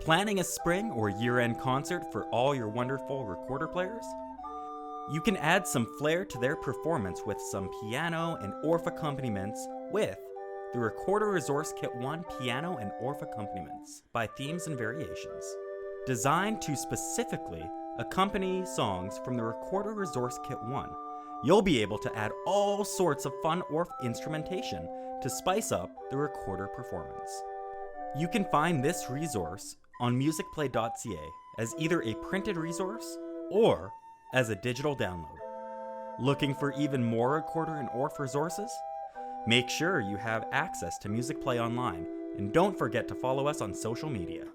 Planning a spring or year-end concert for all your wonderful recorder players? You can add some flair to their performance with some piano and Orff accompaniments with the Recorder Resource Kit 1 Piano and Orff Accompaniments by Themes and Variations. Designed to specifically accompany songs from the Recorder Resource Kit 1, you'll be able to add all sorts of fun Orff instrumentation to spice up the recorder performance. You can find this resource on musicplay.ca as either a printed resource or as a digital download. Looking for even more recorder and Orff resources? Make sure you have access to Musicplay online, and don't forget to follow us on social media.